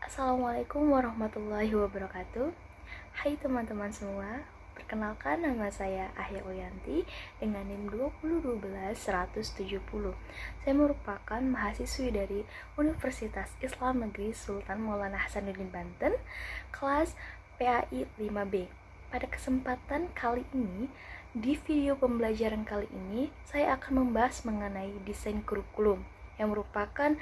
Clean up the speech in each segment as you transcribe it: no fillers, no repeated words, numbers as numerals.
Assalamualaikum warahmatullahi wabarakatuh. Hai teman-teman semua, perkenalkan nama saya Ahya Ulianti dengan NIM 2012170. Saya merupakan mahasiswi dari Universitas Islam Negeri Sultan Maulana Hasanuddin Banten, kelas PAI 5B. Pada kesempatan kali ini, di video pembelajaran kali ini, saya akan membahas mengenai desain kurikulum yang merupakan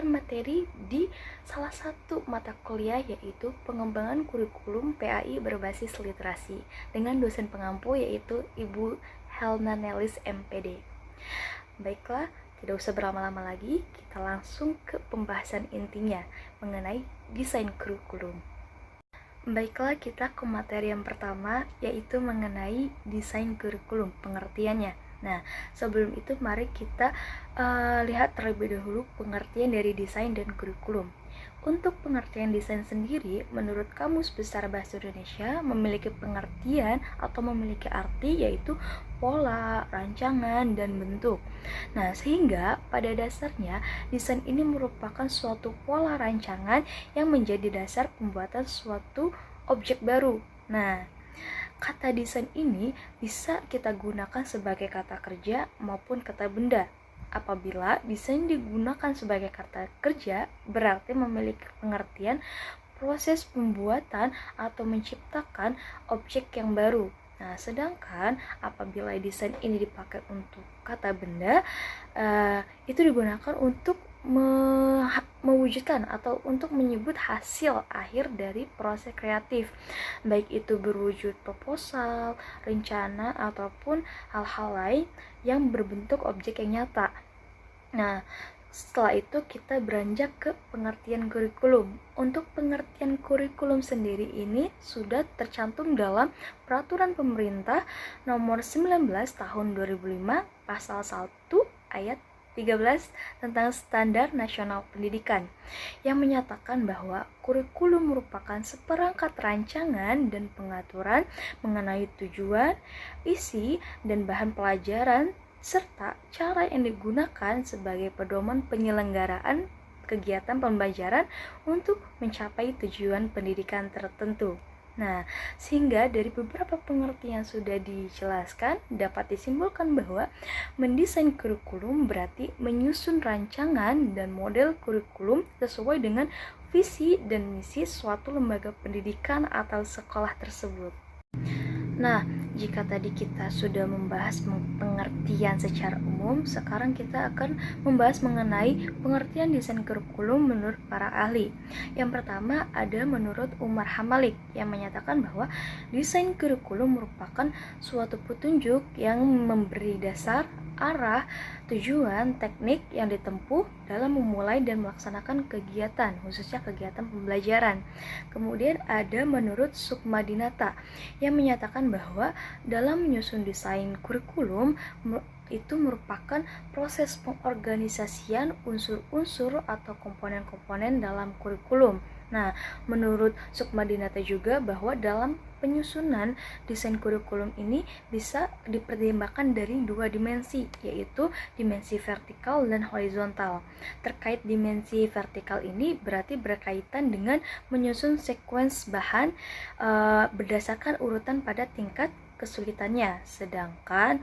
materi di salah satu mata kuliah, yaitu pengembangan kurikulum PAI berbasis literasi dengan dosen pengampu yaitu Ibu Helna Nelis MPD. Baiklah, tidak usah berlama-lama lagi, kita langsung ke pembahasan intinya mengenai desain kurikulum. Baiklah, kita ke materi yang pertama, yaitu mengenai desain kurikulum, pengertiannya. Nah, sebelum itu mari kita lihat terlebih dahulu pengertian dari desain dan kurikulum. Untuk pengertian desain sendiri, menurut Kamus Besar Bahasa Indonesia memiliki pengertian atau memiliki arti yaitu pola, rancangan, dan bentuk. Nah, sehingga pada dasarnya desain ini merupakan suatu pola rancangan yang menjadi dasar pembuatan suatu objek baru. Nah, kata desain ini bisa kita gunakan sebagai kata kerja maupun kata benda. Apabila desain digunakan sebagai kata kerja, berarti memiliki pengertian proses pembuatan atau menciptakan objek yang baru. Nah, sedangkan apabila desain ini dipakai untuk kata benda, itu digunakan untuk mewujudkan atau untuk menyebut hasil akhir dari proses kreatif, baik itu berwujud proposal, rencana, ataupun hal-hal lain yang berbentuk objek yang nyata. Nah, setelah itu kita beranjak ke pengertian kurikulum. Untuk pengertian kurikulum sendiri ini sudah tercantum dalam Peraturan Pemerintah Nomor 19 Tahun 2005 Pasal 1 Ayat 13 tentang Standar Nasional Pendidikan yang menyatakan bahwa kurikulum merupakan seperangkat rancangan dan pengaturan mengenai tujuan, isi, dan bahan pelajaran serta cara yang digunakan sebagai pedoman penyelenggaraan kegiatan pembelajaran untuk mencapai tujuan pendidikan tertentu. Nah, sehingga dari beberapa pengertian yang sudah dijelaskan, dapat disimpulkan bahwa mendesain kurikulum berarti menyusun rancangan dan model kurikulum sesuai dengan visi dan misi suatu lembaga pendidikan atau sekolah tersebut. Nah, jika tadi kita sudah membahas pengertian secara umum, sekarang kita akan membahas mengenai pengertian desain kurikulum menurut para ahli. Yang pertama ada menurut Umar Hamalik yang menyatakan bahwa desain kurikulum merupakan suatu petunjuk yang memberi dasar, arah, tujuan, teknik yang ditempuh dalam memulai dan melaksanakan kegiatan, khususnya kegiatan pembelajaran. Kemudian ada menurut Sukmadinata yang menyatakan bahwa dalam menyusun desain kurikulum itu merupakan proses pengorganisasian unsur-unsur atau komponen-komponen dalam kurikulum. Nah, menurut Sukmadinata juga bahwa dalam penyusunan desain kurikulum ini bisa dipertimbangkan dari dua dimensi, yaitu dimensi vertikal dan horizontal. Terkait dimensi vertikal ini berarti berkaitan dengan menyusun sekuens bahan berdasarkan urutan pada tingkat kesulitannya, sedangkan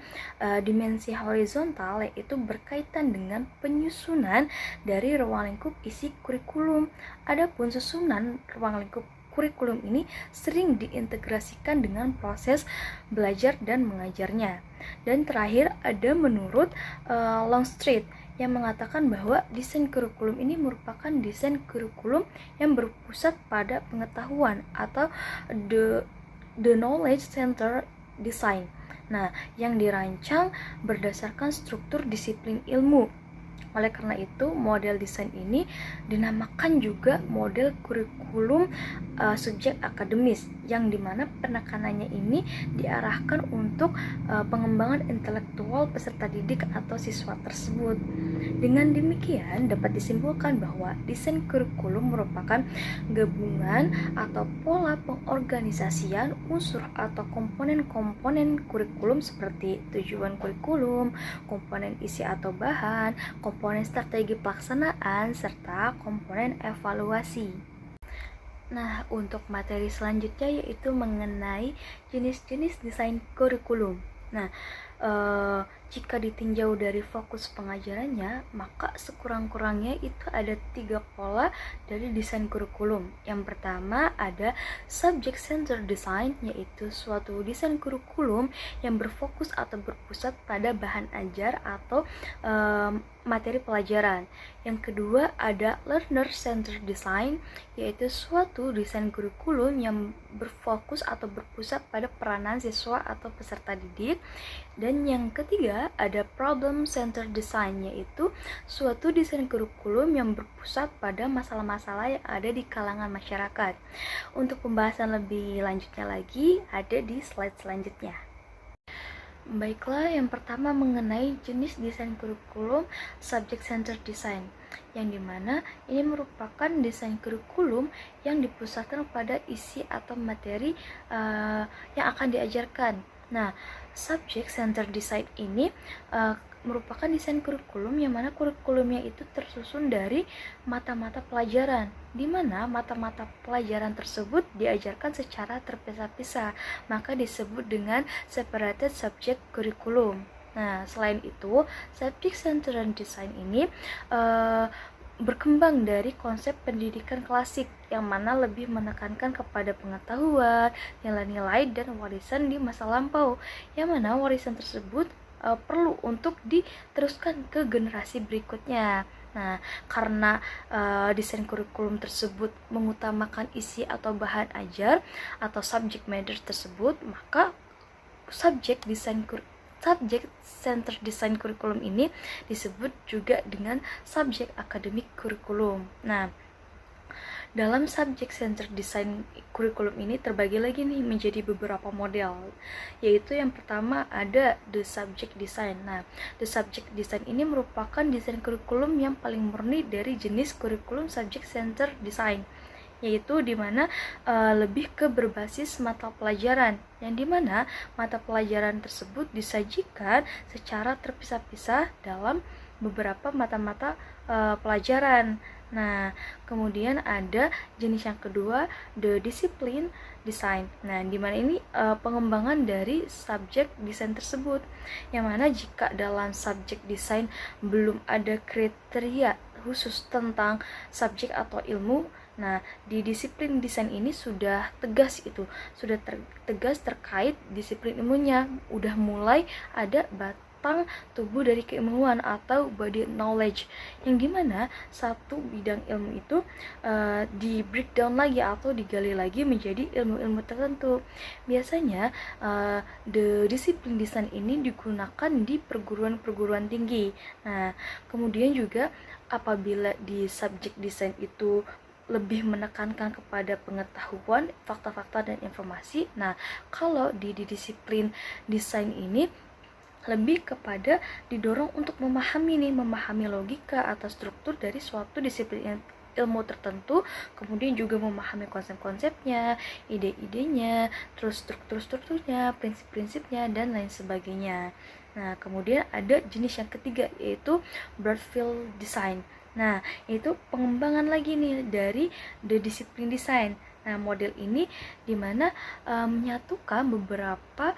dimensi horizontal yaitu berkaitan dengan penyusunan dari ruang lingkup isi kurikulum. Adapun susunan ruang lingkup kurikulum ini sering diintegrasikan dengan proses belajar dan mengajarnya. Dan terakhir ada menurut Longstreet yang mengatakan bahwa desain kurikulum ini merupakan desain kurikulum yang berpusat pada pengetahuan atau the knowledge center design. Nah, yang dirancang berdasarkan struktur disiplin ilmu. Oleh karena itu, model desain ini dinamakan juga model kurikulum subjek akademis, yang dimana penekanannya ini diarahkan untuk pengembangan intelektual peserta didik atau siswa tersebut. Dengan demikian, dapat disimpulkan bahwa desain kurikulum merupakan gabungan atau pola pengorganisasian unsur atau komponen-komponen kurikulum seperti tujuan kurikulum, komponen isi atau bahan, komponen komponen strategi pelaksanaan, serta komponen evaluasi. Nah, untuk materi selanjutnya yaitu mengenai jenis-jenis desain kurikulum. Nah, jika ditinjau dari fokus pengajarannya, maka sekurang-kurangnya itu ada 3 pola dari desain kurikulum. Yang pertama ada subject center design, yaitu suatu desain kurikulum yang berfokus atau berpusat pada bahan ajar atau materi pelajaran. Yang kedua ada learner center design, yaitu suatu desain kurikulum yang berfokus atau berpusat pada peranan siswa atau peserta didik. Dan yang ketiga ada problem center design, yaitu suatu desain kurikulum yang berpusat pada masalah-masalah yang ada di kalangan masyarakat. Untuk pembahasan lebih lanjutnya lagi ada di slide selanjutnya. Baiklah, yang pertama mengenai jenis desain kurikulum subject center design, yang dimana ini merupakan desain kurikulum yang dipusatkan pada isi atau materi yang akan diajarkan. Nah, subject center design ini merupakan desain kurikulum yang mana kurikulumnya itu tersusun dari mata-mata pelajaran, di mana mata-mata pelajaran tersebut diajarkan secara terpisah-pisah, maka disebut dengan separated subject curriculum. Nah, selain itu, subject centered design ini berkembang dari konsep pendidikan klasik yang mana lebih menekankan kepada pengetahuan, nilai-nilai, dan warisan di masa lampau, yang mana warisan tersebut perlu untuk diteruskan ke generasi berikutnya. Nah, karena desain kurikulum tersebut mengutamakan isi atau bahan ajar atau subject matter tersebut, maka subject center design kurikulum ini disebut juga dengan subject academic kurikulum. Nah, dalam subject center design kurikulum ini terbagi lagi nih menjadi beberapa model, yaitu yang pertama ada the subject design. Nah, the subject design ini merupakan desain kurikulum yang paling murni dari jenis kurikulum subject center design, yaitu dimana lebih ke berbasis mata pelajaran, yang dimana mata pelajaran tersebut disajikan secara terpisah-pisah dalam beberapa mata-mata pelajaran. Nah, kemudian ada jenis yang kedua, the discipline design. Nah, di mana ini pengembangan dari subject design tersebut, yang mana jika dalam subject design belum ada kriteria khusus tentang subjek atau ilmu, nah di disiplin desain ini sudah tegas tegas terkait disiplin ilmunya, udah mulai ada batang tubuh dari keilmuan atau body knowledge, yang dimana satu bidang ilmu itu di breakdown lagi atau digali lagi menjadi ilmu-ilmu tertentu. Biasanya the disiplin design ini digunakan di perguruan-perguruan tinggi. Nah, kemudian juga apabila di subjek desain itu lebih menekankan kepada pengetahuan, fakta-fakta, dan informasi. Nah, kalau di disiplin desain ini lebih kepada didorong untuk memahami logika atau struktur dari suatu disiplin ilmu tertentu, kemudian juga memahami konsep-konsepnya, ide-idenya, terus struktur-strukturnya, prinsip-prinsipnya, dan lain sebagainya. Nah, kemudian ada jenis yang ketiga, yaitu broad field design. Nah, itu pengembangan lagi nih dari the discipline design. Nah, model ini dimana menyatukan beberapa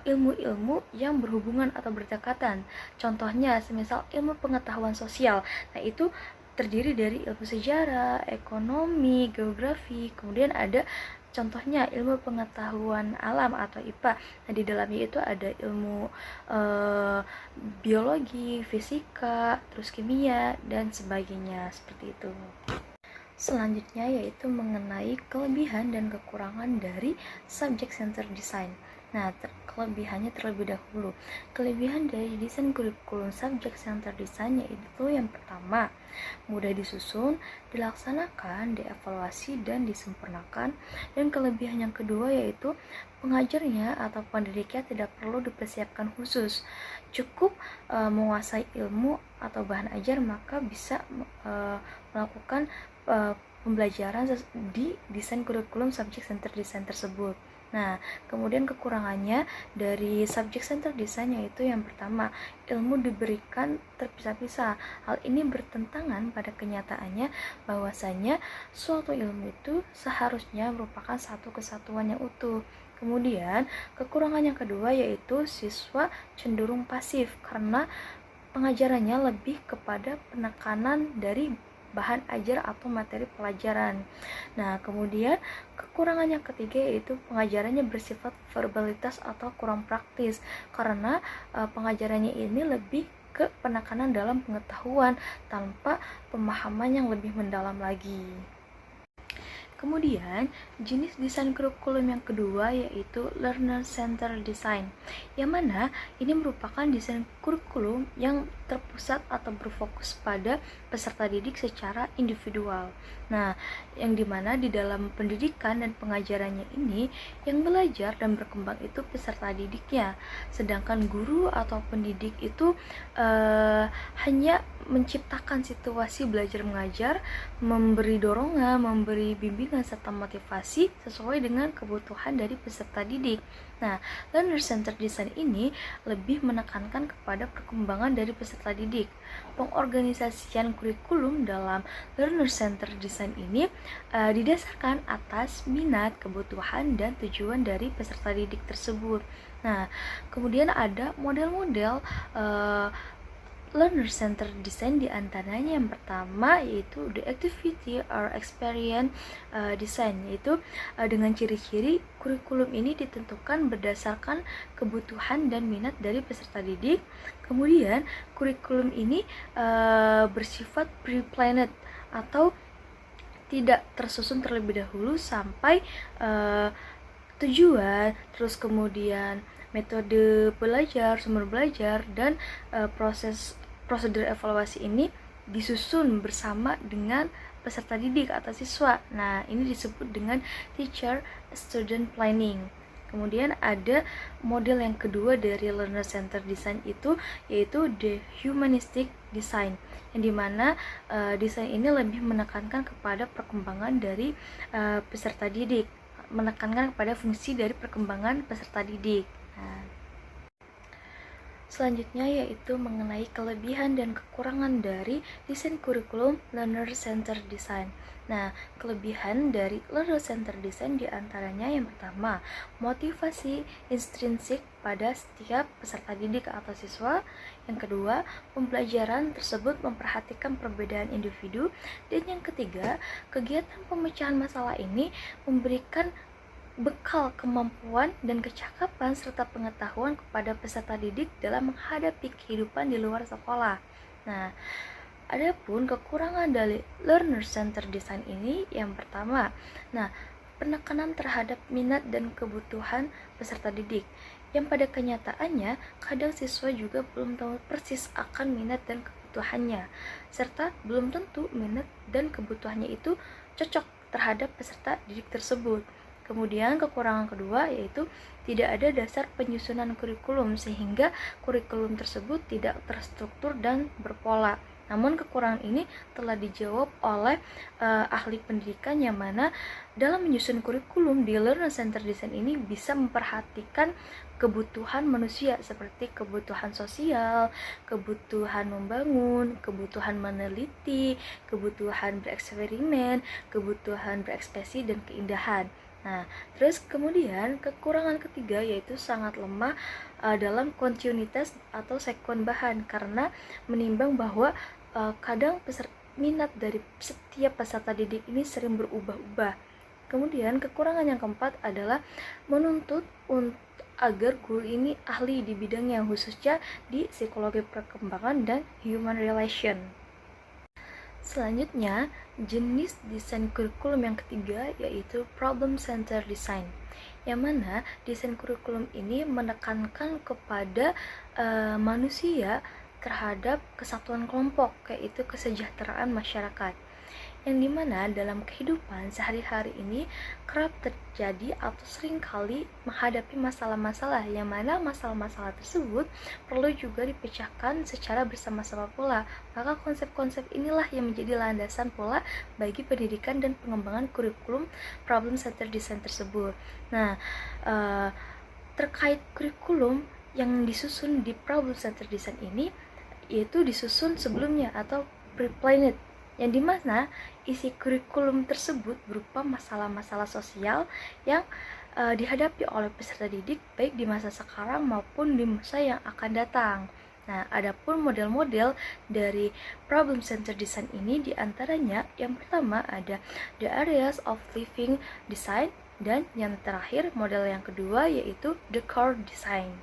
ilmu-ilmu yang berhubungan atau berdekatan. Contohnya, semisal ilmu pengetahuan sosial. Nah, itu terdiri dari ilmu sejarah, ekonomi, geografi, kemudian ada contohnya ilmu pengetahuan alam atau IPA. Nah, di dalamnya itu ada ilmu biologi, fisika, terus kimia, dan sebagainya, seperti itu. Selanjutnya yaitu mengenai kelebihan dan kekurangan dari subject center design. Nah, kelebihannya terlebih dahulu. Kelebihan dari desain kurikulum subject center design yaitu yang pertama, mudah disusun, dilaksanakan, dievaluasi, dan disempurnakan. Dan kelebihan yang kedua yaitu pengajarnya atau pendidiknya tidak perlu dipersiapkan khusus, cukup menguasai ilmu atau bahan ajar maka bisa melakukan pembelajaran di desain kurikulum subject center design tersebut. Nah, kemudian kekurangannya dari subject center design yaitu yang pertama, ilmu diberikan terpisah-pisah. Hal ini bertentangan pada kenyataannya bahwasanya suatu ilmu itu seharusnya merupakan satu kesatuan yang utuh. Kemudian, kekurangan yang kedua yaitu siswa cenderung pasif karena pengajarannya lebih kepada penekanan dari bahan ajar atau materi pelajaran. Nah, kemudian kekurangan yang ketiga yaitu pengajarannya bersifat verbalitas atau kurang praktis karena pengajarannya ini lebih ke penekanan dalam pengetahuan tanpa pemahaman yang lebih mendalam lagi. Kemudian, jenis desain kurikulum yang kedua yaitu Learner Centered Design, yang mana ini merupakan desain kurikulum yang terpusat atau berfokus pada peserta didik secara individual. Nah, yang dimana di dalam pendidikan dan pengajarannya ini, yang belajar dan berkembang itu peserta didiknya, sedangkan guru atau pendidik itu hanya menciptakan situasi belajar mengajar, memberi dorongan, memberi bimbingan serta motivasi sesuai dengan kebutuhan dari peserta didik. Nah, learner centered design ini lebih menekankan kepada perkembangan dari peserta didik. Pengorganisasian kurikulum dalam learner centered design ini didasarkan atas minat, kebutuhan, dan tujuan dari peserta didik tersebut. Nah, kemudian ada model-model learner centered design, diantaranya yang pertama yaitu the activity or experience design, yaitu dengan ciri-ciri kurikulum ini ditentukan berdasarkan kebutuhan dan minat dari peserta didik. Kemudian kurikulum ini bersifat pre-planned atau tidak tersusun terlebih dahulu sampai tujuan, terus kemudian metode belajar, sumber belajar, dan prosedur evaluasi ini disusun bersama dengan peserta didik atau siswa. Nah, ini disebut dengan teacher student planning. Kemudian ada model yang kedua dari learner centered design itu yaitu the humanistic design, yang dimana desain ini lebih menekankan kepada perkembangan dari peserta didik, menekankan kepada fungsi dari perkembangan peserta didik. Nah, selanjutnya yaitu mengenai kelebihan dan kekurangan dari desain kurikulum learner centered design. Nah, kelebihan dari learner centered design diantaranya yang pertama, motivasi intrinsik pada setiap peserta didik atau siswa. Yang kedua, pembelajaran tersebut memperhatikan perbedaan individu. Dan yang ketiga, kegiatan pemecahan masalah ini memberikan bekal kemampuan dan kecakapan serta pengetahuan kepada peserta didik dalam menghadapi kehidupan di luar sekolah. Nah, adapun kekurangan dari learner centered design ini yang pertama, penekanan terhadap minat dan kebutuhan peserta didik, yang pada kenyataannya kadang siswa juga belum tahu persis akan minat dan kebutuhannya, serta belum tentu minat dan kebutuhannya itu cocok terhadap peserta didik tersebut. Kemudian kekurangan kedua yaitu tidak ada dasar penyusunan kurikulum sehingga kurikulum tersebut tidak terstruktur dan berpola. Namun kekurangan ini telah dijawab oleh ahli pendidikan, yang mana dalam menyusun kurikulum di learner centered design ini bisa memperhatikan kebutuhan manusia seperti kebutuhan sosial, kebutuhan membangun, kebutuhan meneliti, kebutuhan bereksperimen, kebutuhan berekspresi, dan keindahan. Nah, terus kemudian kekurangan ketiga yaitu sangat lemah dalam kontinuitas atau sekuen bahan karena menimbang bahwa kadang minat dari setiap peserta didik ini sering berubah-ubah. Kemudian kekurangan yang keempat adalah menuntut agar guru ini ahli di bidangnya, khususnya di psikologi perkembangan dan human relation. Selanjutnya, jenis desain kurikulum yang ketiga yaitu problem centered design, yang mana desain kurikulum ini menekankan kepada manusia terhadap kesatuan kelompok, yaitu kesejahteraan masyarakat. yang dimana dalam kehidupan sehari-hari ini kerap terjadi atau seringkali menghadapi masalah-masalah yang mana masalah-masalah tersebut perlu juga dipecahkan secara bersama-sama pula. Maka konsep-konsep inilah yang menjadi landasan pula bagi pendidikan dan pengembangan kurikulum problem center design tersebut. Nah, terkait kurikulum yang disusun di problem center design ini yaitu disusun sebelumnya atau pre-planned, yang dimana isi kurikulum tersebut berupa masalah-masalah sosial yang dihadapi oleh peserta didik baik di masa sekarang maupun di masa yang akan datang. Nah, adapun model-model dari problem center design ini diantaranya yang pertama ada the areas of living design, dan yang terakhir model yang kedua yaitu the core design.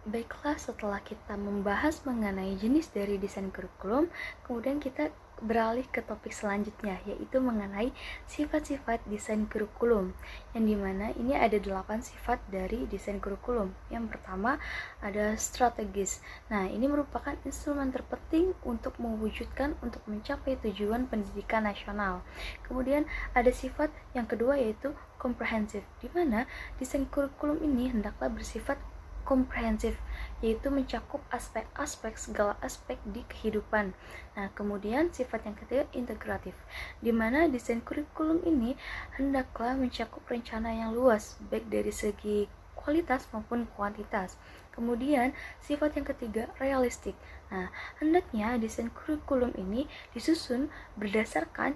Baiklah, setelah kita membahas mengenai jenis dari desain kurikulum, kemudian kita beralih ke topik selanjutnya, yaitu mengenai sifat-sifat desain kurikulum, yang dimana ini ada 8 sifat dari desain kurikulum. Yang pertama ada strategis. Nah, ini merupakan instrumen terpenting untuk mewujudkan untuk mencapai tujuan pendidikan nasional. Kemudian ada sifat yang kedua yaitu komprehensif, di mana desain kurikulum ini hendaklah bersifat komprehensif, yaitu mencakup aspek-aspek segala aspek di kehidupan. Nah, kemudian sifat yang ketiga integratif, di mana desain kurikulum ini hendaklah mencakup rencana yang luas, baik dari segi kualitas maupun kuantitas. Kemudian sifat yang ketiga realistik. Nah, hendaknya desain kurikulum ini disusun berdasarkan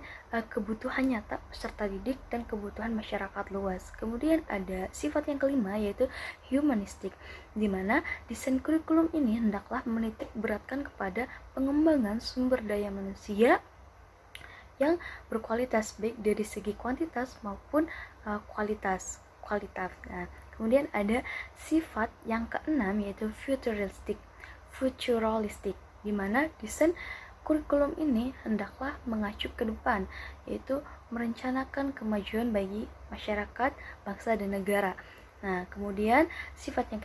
kebutuhan nyata peserta didik dan kebutuhan masyarakat luas. Kemudian ada sifat yang kelima yaitu humanistik, di mana desain kurikulum ini hendaklah menitik beratkan kepada pengembangan sumber daya manusia yang berkualitas baik dari segi kuantitas maupun kualitas. Nah, kemudian ada sifat yang keenam yaitu futuralistik, di mana desain kurikulum ini hendaklah mengacu ke depan, yaitu merencanakan kemajuan bagi masyarakat, bangsa dan negara. Nah, kemudian sifat yang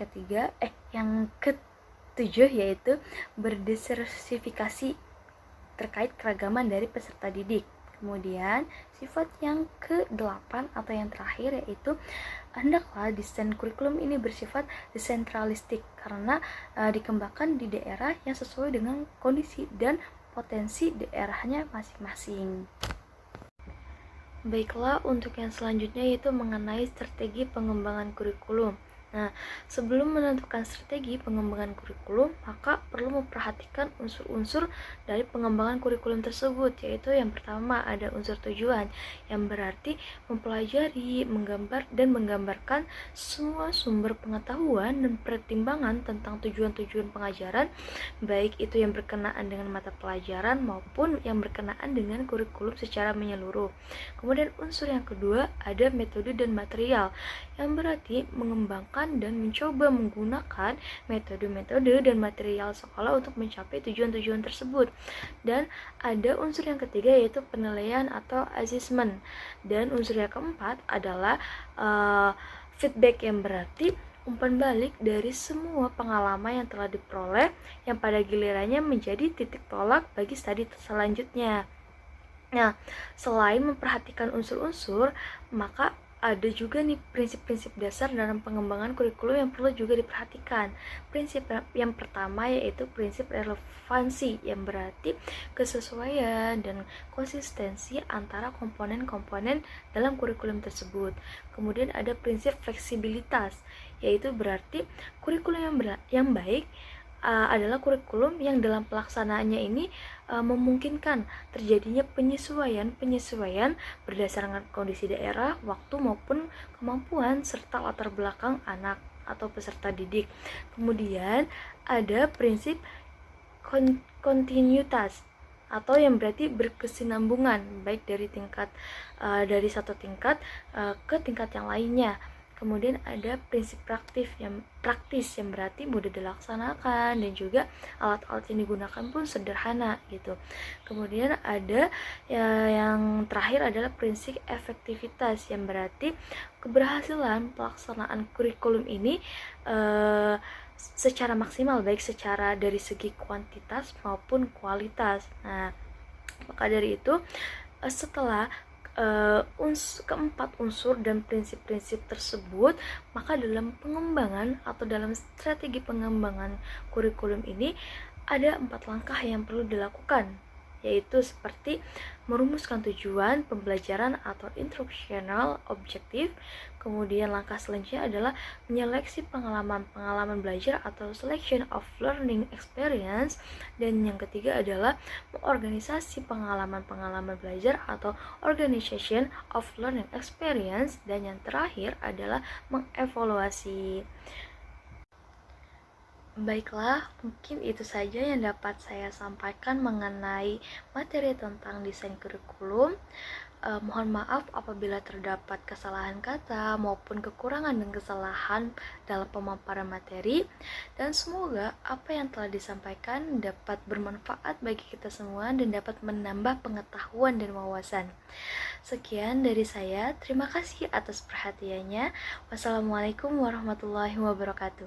ketujuh yaitu berdiversifikasi terkait keragaman dari peserta didik. Kemudian sifat yang ke-8 atau yang terakhir yaitu hendaklah desain kurikulum ini bersifat desentralistik karena dikembangkan di daerah yang sesuai dengan kondisi dan potensi daerahnya masing-masing. Baiklah, untuk yang selanjutnya yaitu mengenai strategi pengembangan kurikulum. Nah, sebelum menentukan strategi pengembangan kurikulum, maka perlu memperhatikan unsur-unsur dari pengembangan kurikulum tersebut, yaitu yang pertama ada unsur tujuan, yang berarti mempelajari, menggambar, dan menggambarkan semua sumber pengetahuan dan pertimbangan tentang tujuan-tujuan pengajaran, baik itu yang berkenaan dengan mata pelajaran maupun yang berkenaan dengan kurikulum secara menyeluruh. Kemudian unsur yang kedua ada metode dan material, yang berarti mengembangkan dan mencoba menggunakan metode-metode dan material sekolah untuk mencapai tujuan-tujuan tersebut. Dan ada unsur yang ketiga yaitu penilaian atau assessment. Dan unsur yang keempat adalah feedback, yang berarti umpan balik dari semua pengalaman yang telah diperoleh yang pada gilirannya menjadi titik tolak bagi studi selanjutnya. Nah, selain memperhatikan unsur-unsur, maka ada juga nih prinsip-prinsip dasar dalam pengembangan kurikulum yang perlu juga diperhatikan. Prinsip yang pertama yaitu prinsip relevansi, yang berarti kesesuaian dan konsistensi antara komponen-komponen dalam kurikulum tersebut. Kemudian ada prinsip fleksibilitas, yaitu berarti kurikulum yang baik adalah kurikulum yang dalam pelaksanaannya ini memungkinkan terjadinya penyesuaian berdasarkan kondisi daerah, waktu maupun kemampuan serta latar belakang anak atau peserta didik. Kemudian ada prinsip kontinuitas, atau yang berarti berkesinambungan baik dari dari satu tingkat ke tingkat yang lainnya. Kemudian ada prinsip praktis yang berarti mudah dilaksanakan dan juga alat-alat yang digunakan pun sederhana gitu. Kemudian ada yang terakhir adalah prinsip efektivitas, yang berarti keberhasilan pelaksanaan kurikulum ini secara maksimal, baik secara dari segi kuantitas maupun kualitas. Nah, Maka dari itu, setelah keempat unsur dan prinsip-prinsip tersebut, maka dalam pengembangan atau dalam strategi pengembangan kurikulum ini ada 4 langkah yang perlu dilakukan, yaitu seperti merumuskan tujuan pembelajaran atau instructional objective. Kemudian langkah selanjutnya adalah menyeleksi pengalaman-pengalaman belajar atau selection of learning experience. Dan yang ketiga adalah mengorganisasi pengalaman-pengalaman belajar atau organization of learning experience. Dan yang terakhir adalah mengevaluasi. Baiklah, mungkin itu saja yang dapat saya sampaikan mengenai materi tentang desain kurikulum. Mohon maaf apabila terdapat kesalahan kata maupun kekurangan dan kesalahan dalam pemaparan materi, dan semoga apa yang telah disampaikan dapat bermanfaat bagi kita semua dan dapat menambah pengetahuan dan wawasan. Sekian dari saya, terima kasih atas perhatiannya. Wassalamualaikum warahmatullahi wabarakatuh.